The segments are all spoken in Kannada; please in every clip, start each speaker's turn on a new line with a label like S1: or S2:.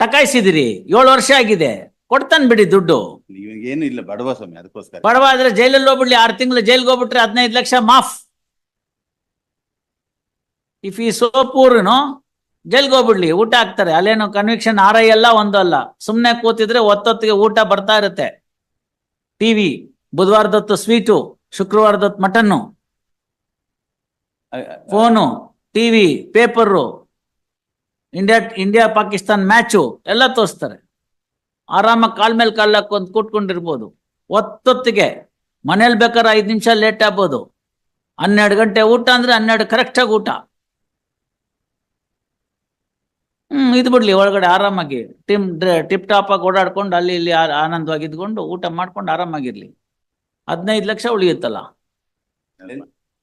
S1: ಟಕಾಯಿಸಿದಿರಿ. 7 ವರ್ಷ ಆಗಿದೆ, ಕೊಡ್ತಾನೆ ಬಿಡಿ ದುಡ್ಡು.
S2: ಇವಾಗ ಏನು ಇಲ್ಲ, ಬಡವ ಸ್ವಾಮಿ, ಅದಕ್ಕೋಸ್ಕರ.
S1: ಬಡವ ಆದ್ರೆ ಜೈಲಲ್ಲಿ ಹೋಗ್ಬಿಡ್ಲಿ, 6 ತಿಂಗಳು ಜೈಲ್ಗೆ ಹೋಗ್ಬಿಟ್ರೆ 15 ಲಕ್ಷ ಮಾಫ್. ಇಫ್ ಈ ಸೋ ಪೂರ್ನು ಜೈಲ್ಗೆ ಹೋಗ್ಬಿಡ್ಲಿ, ಊಟ ಹಾಕ್ತಾರೆ. ಅಲ್ಲೇನು ಕನ್ವಿಕ್ಷನ್ RI ಅಲ್ಲ, ಒಂದು ಅಲ್ಲ. ಸುಮ್ನೆ ಕೂತಿದ್ರೆ ಒತ್ತೊತ್ತಿಗೆ ಊಟ ಬರ್ತಾ ಇರುತ್ತೆ. ಟಿವಿ ಬುಧವಾರದೊತ್ತು ಸ್ವೀಟು, ಶುಕ್ರವಾರದೊತ್ತು mutton, phone, TV, paper, India Pakistan match ಎಲ್ಲ ತೋರಿಸ್ತಾರೆ. ಆರಾಮಾಗಿ ಕಾಲ್ ಮೇಲೆ ಕಾಲ್ ಹಾಕೊಂಡ್ ಕೂತ್ಕೊಂಡಿರ್ಬೋದು. ಒತ್ತೊತ್ತಿಗೆ ಮನೇಲಿ ಬೇಕಾದ್ರೆ 5 ನಿಮಿಷ ಲೇಟ್ ಆಗ್ಬೋದು. 12 ಗಂಟೆ ಊಟ ಅಂದ್ರೆ 12 ಕರೆಕ್ಟಾಗಿ ಊಟ. ಇದು ಬಿಡ್ಲಿ, ಒಳಗಡೆ ಆರಾಮಾಗಿ ಟಿಪ್ ಟಾಪ್ ಆಗಿ ಓಡಾಡ್ಕೊಂಡು ಅಲ್ಲಿ ಇಲ್ಲಿ ಆನಂದವಾಗಿ ಇದ್ಕೊಂಡು ಊಟ ಮಾಡ್ಕೊಂಡು ಆರಾಮಾಗಿರ್ಲಿ. 15 lakh ಉಳಿಯುತ್ತಲ್ಲ.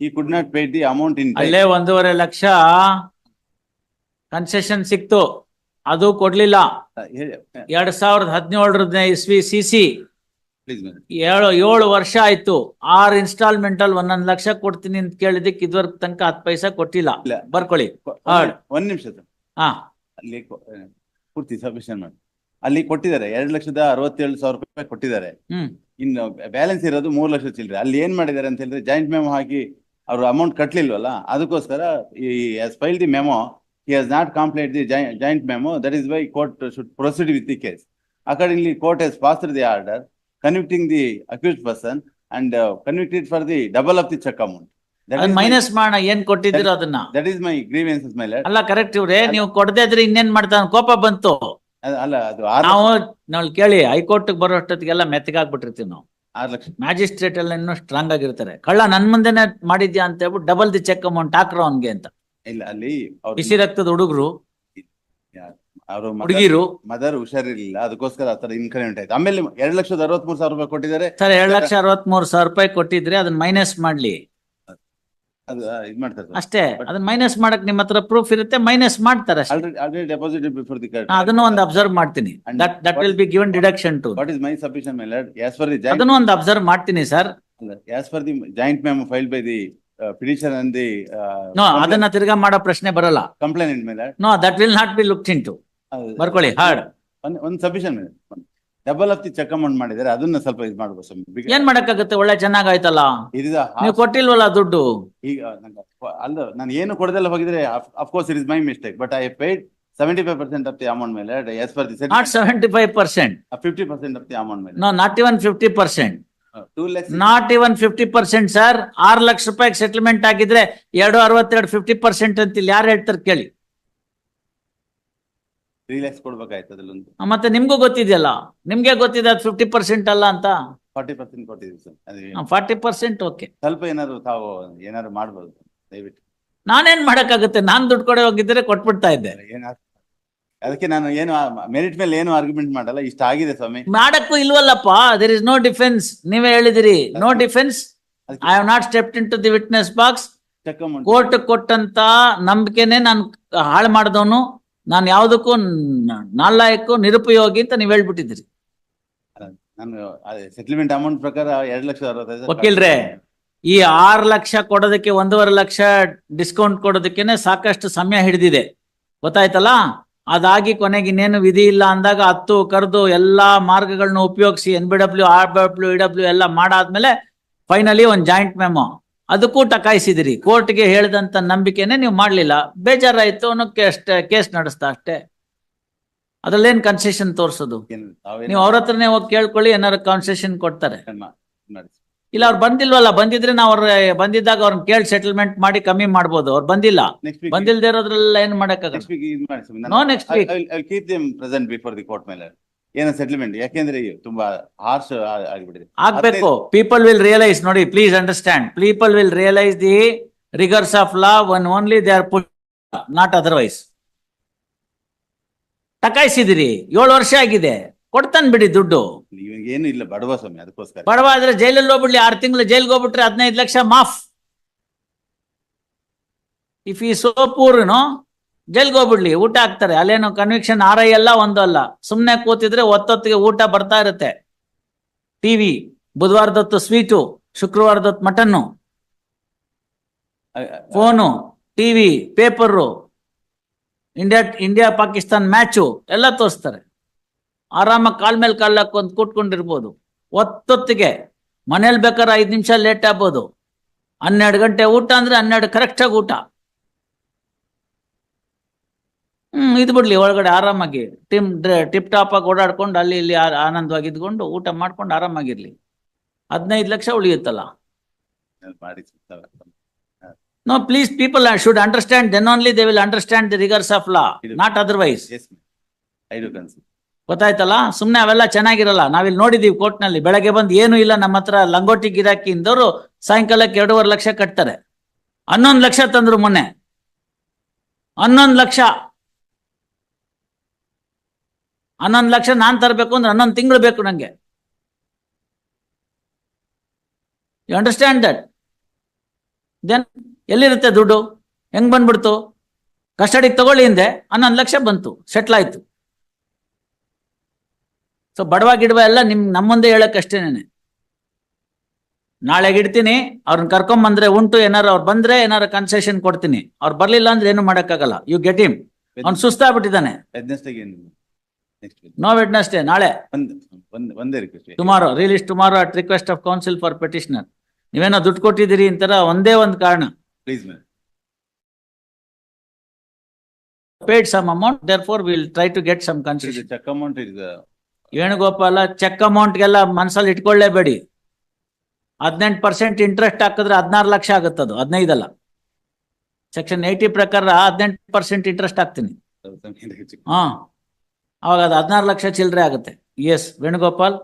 S2: He could not pay the amount in time.
S1: ಅಲ್ಲೇ 1.5 ಲಕ್ಷ ಕನ್ಸೆಷನ್ ಸಿಕ್ತು, ಅದು ಕೊಡ್ಲಿಲ್ಲ. 2017 ಇಸ್ವಿ CC 7 ವರ್ಷ ಆಯ್ತು. 6 ಇನ್ಸ್ಟಾಲ್ಮೆಂಟ್ ಅಲ್ಲಿ 11 ಲಕ್ಷ ಕೊಡ್ತೀನಿ ಅಂತ ಕೇಳಿದಕ್ಕೆ ಇದುವರೆಗೆ ತನಕ 10 ಪೈಸಾ ಕೊಟ್ಟಿಲ್ಲ. ಬರ್ಕೊಳ್ಳಿ.
S2: ಒಂದ್ ನಿಮಿಷ ಸರ್,
S1: ಹಾ,
S2: ಅಲ್ಲಿ ಪೂರ್ತಿ ಸಬ್ಮಿಷನ್ ಮಾಡಿ. ಅಲ್ಲಿ ಕೊಟ್ಟಿದ್ದಾರೆ 2,67,000 ರೂಪಾಯಿ ಕೊಟ್ಟಿದ್ದಾರೆ. ಇನ್ನು ಬ್ಯಾಲೆನ್ಸ್ ಇರೋದು 3 ಲಕ್ಷ ಚಿಲ್ಲರೆ. ಅಲ್ಲಿ ಏನ್ ಮಾಡಿದ್ದಾರೆ ಅಂತ ಹೇಳಿದ್ರೆ, ಜಾಯಿಂಟ್ ಮೆಮೊ ಹಾಕಿ ಅವರು ಅಮೌಂಟ್ ಕಟ್ಲಿಲ್ವಲ್ಲ, ಅದಕ್ಕೋಸ್ಕರ ಈ file the memo, he has not completed the joint memo. That is why court should proceed with the case. Accordingly, court has passed the order convicting the accused person and convicted for the double of the check amount.
S1: Minus ಮಾಡೋಣ. ಏನ್ ಕೊಟ್ಟಿದ್ದೀರೋ ಅದನ್ನ.
S2: That is my grievances, my lord.
S1: ಅಲ್ಲ, ಕರೆಕ್ಟ್ ಇವ್ರೆ, ನೀವು ಕೊಡದೇ ಇದ್ರೆ ಇನ್ನೇನ್ ಮಾಡ್ತಾನೆ? ಕೋಪ ಬಂತು.
S2: ಅಲ್ಲ, ಅದು
S1: ನಾವು ಕೇಳಿ ಹೈಕೋರ್ಟ್ ಬರೋ ಅಷ್ಟೊತ್ತಿಗೆಲ್ಲ ಮೆತ್ತಗಾಗ್ಬಿಟ್ಟಿರ್ತೀವಿ ನಾವು.
S2: 6 ಲಕ್ಷ.
S1: ಮ್ಯಾಜಿಸ್ಟ್ರೇಟ್ ಎಲ್ಲ ಇನ್ನೂ ಸ್ಟ್ರಾಂಗ್ ಆಗಿರ್ತಾರೆ. ಕಳ್ಳ ನನ್ ಮುಂದೆನೆ ಮಾಡಿದ್ಯಾ ಅಂತ ಹೇಳ್ಬಿಟ್ಟು ಡಬಲ್ ದಿ ಚೆಕ್ ಅಮೌಂಟ್ ಹಾಕ್ರೋ ಅವನ್ಗೆ ಅಂತ.
S2: ಇಲ್ಲ, ಅಲ್ಲಿ
S1: ಬಿಸಿ ರಕ್ತದ ಹುಡುಗರು,
S2: ಅವರು
S1: ಹುಡುಗಿರು,
S2: ಮದರ್ ಹುಷಾರಿರ್ಲಿಲ್ಲ, ಅದಕ್ಕೋಸ್ಕರ ಆತರ ಇನ್ಕರೆಂಟ್ ಆಯ್ತು. ಆಮೇಲೆ 2,63,000 ರೂಪಾಯಿ ಕೊಟ್ಟಿದ್ದಾರೆ
S1: ಸರ್. 2,63,000 ರೂಪಾಯಿ ಕೊಟ್ಟಿದ್ರೆ ಅದನ್ನ ಮೈನಸ್ ಮಾಡ್ಲಿ,
S2: ಅದು ಇದ್ ಮಾಡ್ತಾರೆ
S1: ಅಷ್ಟೇ. ಅದನ್ನ ಮೈನಸ್ ಮಾಡಕ್ ನಿಮ್ಮ ಹತ್ರ ಪ್ರೂಫ್ ಇರುತ್ತೆ, ಮೈನಸ್ ಮಾಡ್ತಾರೆ.
S2: already deposited before the court.
S1: ಅದನ್ನು ಒಂದು ಅಬ್ಸರ್ವ್ ಮಾಡ್ತೀನಿ. That will be given deduction to.
S2: What is my submission, my lord? As per the joint,
S1: ಅದನ್ನು ಒಂದು ಅಬ್ಸರ್ವ್ ಮಾಡ್ತೀನಿ sir.
S2: as per the joint memo filed by the petitioner and the
S1: no, ಅದನ್ನ ತಿರ್ಗಾ ಮಾಡೋ ಪ್ರಶ್ನೆ ಬರಲ್ಲ.
S2: complainant, my lord.
S1: No, that will not be looked into. ಬರ್ಕೊಳ್ಳಿ. ಹಾರ್ಡ್
S2: ಒಂದು submission, double of the cheque amount ಮಾಡಿದ್ದಾರೆ, ಅದನ್ನ ಸ್ವಲ್ಪ ಇದು ಮಾಡ್ಬೋದು.
S1: ಏನ್ ಮಾಡಕ್ಕಾಗತ್ತೆ? ಒಳ್ಳೆ ಚೆನ್ನಾಗಾಯ್ತಲ್ಲ. ನೀವು ಕೊಟ್ಟಿಲ್ವಲ್ಲ ದುಡ್ಡು.
S2: ಈಗ ಅಲ್ಲ, ನಾನು ಏನು ಕೊಡದೆಲ್ಲ ಹೋಗಿದ್ರೆ of course it is my mistake, but I paid 75% of the amount, my lord, as per the
S1: Not 75%.
S2: 50% of the amount, my lord.
S1: No, not even 50%.
S2: 2 lakhs.
S1: Not even 50%, sir. 6 lakh ರೂಪಾಯಿ ಸೆಟಲ್ಮೆಂಟ್ ಆಗಿದ್ರೆ 262 50% ಅಂತ ಇಲ್ಲಿ ಯಾರು ಹೇಳ್ತಾರೆ ಕೇಳಿ.
S2: 3 lakhs ಕೊಡ್ಬೇಕಾಯ್ತು ಅದ್ರಲ್ಲೊಂದು.
S1: ಮತ್ತೆ ನಿಮ್ಗೂ ಗೊತ್ತಿದೆಯಲ್ಲ, ನಿಮ್ಗೆ ಗೊತ್ತಿದೆ ಅದು 50% ಅಲ್ಲ ಅಂತ.
S2: 40% ಕೊಟ್ಟಿದ್ದೀವಿ ಸರ್. ಅದೇ
S1: 40% ಓಕೆ.
S2: ಸ್ವಲ್ಪ ಏನಾದ್ರು ಮಾಡ್ಬೋದು ದಯವಿಟ್ಟು.
S1: ನಾನೇನ್ ಮಾಡಕ್ಕಾಗುತ್ತೆ? ನಾನ್ ದುಡ್ಡು ಕೊಡೆ ಹೋಗಿದ್ರೆ ಕೊಟ್ಬಿಡ್ತಾ ಇದ್ದೆ.
S2: ಅದಕ್ಕೆ ನಾನು ಏನು ಮೆರಿಟ್ ಮೇಲೆ ಏನು ಆರ್ಗ್ಯುಮೆಂಟ್ ಮಾಡಲ್ಲ. ಇಷ್ಟ ಆಗಿದೆ ಸ್ವಾಮಿ.
S1: ಮಾಡಕ್ಕೂ ಇಲ್ವಲ್ಲಪ್ಪ. There is no defence. ನೀವೇ ಹೇಳಿದಿರಿ no defence. I have not stepped into the witness box. Court ಕೊಟ್ಟಂತ ನಂಬಿಕೆನೆ ನಾನು ಹಾಳು ಮಾಡಿದವನು. ನಾನು ಯಾವುದಕ್ಕೂ ನಾಲಾಯಕ್ಕೂ ನಿರುಪಯೋಗಿ ಅಂತ ನೀವ್ ಹೇಳ್ಬಿಟ್ಟಿದ್ರಿ.
S2: ನಾನು ಸೆಟಲ್ಮೆಂಟ್ ಅಮೌಂಟ್ ಪ್ರಕಾರ 2,65,000.
S1: ವಕೀಲ್ರೆ, ಈ 6 ಲಕ್ಷ ಕೊಡೋದಕ್ಕೆ 1.5 ಲಕ್ಷ ಡಿಸ್ಕೌಂಟ್ ಕೊಡೋದಕ್ಕೇನೆ ಸಾಕಷ್ಟು ಸಮಯ ಹಿಡಿದಿದೆ, ಗೊತ್ತಾಯ್ತಲ್ಲ. ಅದಾಗಿ ಕೊನೆಗೆ ಇನ್ನೇನು ವಿಧಿ ಇಲ್ಲ ಅಂದಾಗ 10 ಕರೆದು ಎಲ್ಲಾ ಮಾರ್ಗಗಳನ್ನ ಉಪಯೋಗಿಸಿ NBW, RBW, EW ಎಲ್ಲ ಮಾಡಾದ್ಮೇಲೆ ಫೈನಲಿ ಒಂದು ಜಾಯಿಂಟ್ ಮೆಮೊ, ಅದಕ್ಕೂ ಟಕಾಯಿಸಿದಿರಿ. ಕೋರ್ಟ್ಗೆ ಹೇಳಿದಂತ ನಂಬಿಕೆನೆ ನೀವು ಮಾಡ್ಲಿಲ್ಲ. ಬೇಜಾರಾಯ್ತು ಅನ್ನೋ ಕೇಸ್ ನಡೆಸ್ತಾ ಅಷ್ಟೇ. ಅದ್ರಲ್ಲೇನ್ ಕನ್ಸೆಷನ್ ತೋರ್ಸೋದು? ನೀವು ಅವ್ರ ಹತ್ರನೇ ಹೋಗಿ ಕೇಳ್ಕೊಳ್ಳಿ, ಏನಾರು ಕನ್ಸೆಷನ್ ಕೊಡ್ತಾರೆ. ಇಲ್ಲ, ಅವ್ರು ಬಂದಿಲ್ವಲ್ಲ. ಬಂದಿದ್ರೆ ನಾವು ಬಂದಿದ್ದಾಗ ಅವ್ರನ್ನ ಕೇಳಿ ಸೆಟಲ್ಮೆಂಟ್ ಮಾಡಿ ಕಮ್ಮಿ ಮಾಡ್ಬೋದು. ಅವ್ರು ಬಂದಿಲ್ಲ. ಬಂದಿಲ್ದೇ ಇರೋದ್ರೆಲ್ಲ ಏನ್ ಮಾಡಕ್ಕಾಗಲ್ಲ. No, next week
S2: keep them present before the court ಮೇಲೆ ಏನೋ ಸೆಟಲ್ಮೆಂಟ್. ಯಾಕೆಂದ್ರೆ ತುಂಬಾ ಹಾರ್ಶ್ ಆಗಿಬಿಟ್ಟಿದೆ.
S1: ಆಗ್ಬೇಕು. People will realise. ನೋಡಿ, please understand, people will realise the rigours of law when only they are put, not otherwise. ಟಕಾಯಿಸಿದಿರಿ. 7 ವರ್ಷ ಆಗಿದೆ, ಕೊಡ್ತಾನೆ ಬಿಡಿ ದುಡ್ಡು.
S2: ಇವಾಗ ಏನು ಇಲ್ಲ, ಬಡವ ಸ್ವಾಮಿ, ಅದಕ್ಕೋಸ್ಕರ.
S1: ಬಡವ ಆದ್ರೆ ಜೈಲಲ್ಲಿ ಹೋಗ್ಬಿಡ್ಲಿ, 6 ತಿಂಗಳು ಜೈಲ್ಗೆ ಹೋಗ್ಬಿಟ್ರೆ 15 ಲಕ್ಷ ಮಾಫ್. ಇಫ್ ಈ ಸೋ ಪೂರ್ನು ಜೈಲ್ಗೆ ಹೋಗ್ಬಿಡ್ಲಿ, ಊಟ ಹಾಕ್ತಾರೆ. ಅಲ್ಲೇನು ಕನ್ವಿಕ್ಷನ್ RI ಅಲ್ಲ, ಒಂದು ಅಲ್ಲ. ಸುಮ್ನೆ ಕೂತಿದ್ರೆ ಒತ್ತೊತ್ತಿಗೆ ಊಟ ಬರ್ತಾ ಇರುತ್ತೆ. ಟಿವಿ ಬುಧವಾರದೊತ್ತು ಸ್ವೀಟು, ಶುಕ್ರವಾರದೊತ್ತು mutton, phone, TV, paper, India Pakistan match ಎಲ್ಲ ತೋರಿಸ್ತಾರೆ. ಆರಾಮಾಗಿ ಕಾಲ್ ಮೇಲೆ ಕಾಲ್ ಹಾಕೊಂಡ್ ಕೂತ್ಕೊಂಡಿರ್ಬೋದು. ಒತ್ತೊತ್ತಿಗೆ ಮನೇಲಿ ಬೇಕಾದ್ರೆ 5 ನಿಮಿಷ ಲೇಟ್ ಆಗ್ಬೋದು. 12 ಗಂಟೆ ಊಟ ಅಂದ್ರೆ 12 ಕರೆಕ್ಟಾಗಿ ಊಟ. ಇದು ಬಿಡ್ಲಿ ಒಳಗಡೆ ಆರಾಮಾಗಿ ಟಿಪ್ ಟಾಪ್ ಆಗಿ ಓಡಾಡ್ಕೊಂಡು ಅಲ್ಲಿ ಇಲ್ಲಿ ಆನಂದವಾಗಿ ಇದ್ಕೊಂಡು ಊಟ ಮಾಡ್ಕೊಂಡು ಆರಾಮಾಗಿರ್ಲಿ. 15 ಲಕ್ಷ ಉಳಿಯುತ್ತಲ್ಲ.
S2: ಮಾಡಿ
S1: No, please, people should understand. Then only they will understand the rigors of law, not otherwise.
S2: Yes, I do concede.
S1: ಗೊತ್ತಾಯ್ತಲ್ಲ? ಸುಮ್ನೆ ಅವೆಲ್ಲ ಚೆನ್ನಾಗಿರಲ್ಲ. ನಾವಿಲ್ಲಿ ನೋಡಿದೀವಿ ಕೋರ್ಟ್ನಲ್ಲಿ, ಬೆಳಗ್ಗೆ ಬಂದು ಏನು ಇಲ್ಲ ನಮ್ಮ ಹತ್ರ ಲಂಗೋಟಿ ಗಿರಾಕಿ ಇಂದವರು ಸಾಯಂಕಾಲಕ್ಕೆ 2.5 ಲಕ್ಷ ಕಟ್ತಾರೆ. 11 ಲಕ್ಷ ತಂದ್ರು ಮೊನ್ನೆ. 11 ಲಕ್ಷ 11 ಲಕ್ಷ ನಾನ್ ತರಬೇಕು ಅಂದ್ರೆ 11 ತಿಂಗಳು ಬೇಕು ನಂಗೆ. You understand that? ದೆನ್ ಎಲ್ಲಿರುತ್ತೆ ದುಡ್ಡು? ಹೆಂಗ್ ಬಂದ್ಬಿಡ್ತು? ಕಸ್ಟಡಿಗೆ ತಗೊಳ್ಳಿ ಹಿಂದೆ 11 ಲಕ್ಷ ಬಂತು, ಸೆಟ್ಲ್ ಆಯ್ತು. ಸೊ ಬಡವ ಗಿಡವ ಎಲ್ಲ ನಮ್ಮ ಮುಂದೆ ಹೇಳಕ್ಕಷ್ಟೇನೆ. ನಾಳೆಗೆ ಇಡ್ತೀನಿ, ಅವ್ರನ್ನ ಕರ್ಕೊಂಬಂದ್ರೆ ಉಂಟು, ಏನಾರು ಅವ್ರು ಬಂದ್ರೆ ಏನಾರು ಕನ್ಸೆಷನ್ ಕೊಡ್ತೀನಿ, ಅವ್ರು ಬರ್ಲಿಲ್ಲ ಅಂದ್ರೆ ಏನು ಮಾಡಕ್ಕಾಗಲ್ಲ. You get him. ಅವ್ನು ಸುಸ್ತಾಗ್ಬಿಟ್ಟಿದ್ದಾನೆ. ನೋ ವೆಡ್ನೆಸ್ಡೇ, ನಾಳೆ.
S2: ಒಂದೇ request,
S1: tomorrow release tomorrow at request of counsel for petitioner. ನೀವೇನೋ ದುಡ್ಡು ಕೊಟ್ಟಿದ್ದೀರಿ ಅಂತಾರ ಒಂದೇ ಒಂದು ಕಾರಣ.
S2: Please ma'am.
S1: Paid some amount, therefore we will try to get some concession.
S2: Check amount is
S1: Venugopala, check ಅಮೌಂಟ್ಗೆಲ್ಲ ಮನಸ್ಸಲ್ಲಿ ಇಟ್ಕೊಳ್ಳೇಬೇಡಿ. 18% ಇಂಟ್ರೆಸ್ಟ್ ಹಾಕಿದ್ರೆ 16 ಲಕ್ಷ ಆಗುತ್ತದು, 15 ಅಲ್ಲ. ಸೆಕ್ಷನ್ 80 ಪ್ರಕಾರ 18% ಇಂಟ್ರೆಸ್ಟ್ ಹಾಕ್ತೀನಿ. ಅವಾಗ ಅದು 16 ಲಕ್ಷ ಚಿಲ್ಲರೆ ಆಗುತ್ತೆ. ಎಸ್ ವೇಣುಗೋಪಾಲ್.